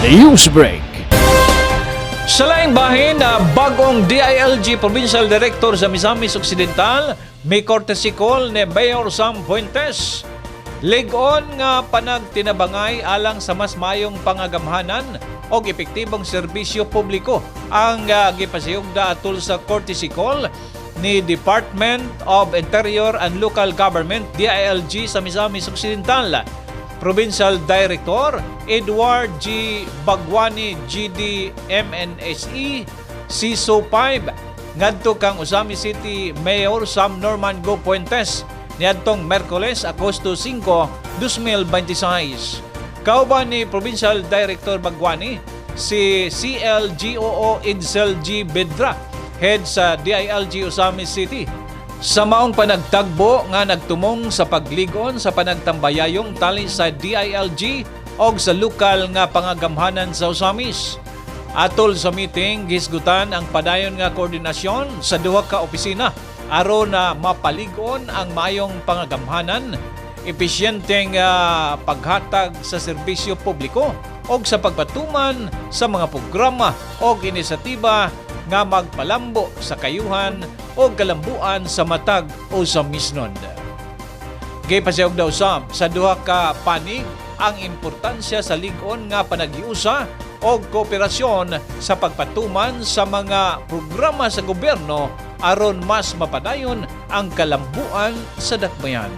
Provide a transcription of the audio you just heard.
News Break. Sa laing bahin, bagong DILG Provincial Director sa Misamis Occidental, may courtesy call ni Mayor Sam Fuentes. Lig-on nga panagtinabangay alang sa mas mayong pangagamhanan o epektibong serbisyo publiko ang gipasiyugda atol sa courtesy call ni Department of Interior and Local Government DILG sa Misamis Occidental. Provincial Director Edward G. Bagwani GD MNSE CISO 5 ngadto kang Usami City Mayor Sam Norman Go Puentes niadtong Merkoles, Agosto 5, 2026. Kauban ni Provincial Director Bagwani si CLGOO Edsel G. Bedra, head sa DILG Usami City. Sa maong panagtagbo nga nagtumong sa pagligon sa panagtambayayong tali sa DILG o sa lokal nga pangagamhanan sa Usamis. Atol sa meeting, gisgutan ang padayon nga koordinasyon sa duha ka opisina aron na mapaligon ang mayong pangagamhanan, epesyenteng paghatag sa serbisyo publiko o sa pagpatuman sa mga programa o inisyatiba nga magpalambo sa kayuhan o kalambuan sa matag o sa misnod. Gipasayog daw sa duha ka panig ang importansya sa lig-on nga panagiusa o kooperasyon sa pagpatuman sa mga programa sa gobyerno aron mas mapadayon ang kalambuan sa dakbayan.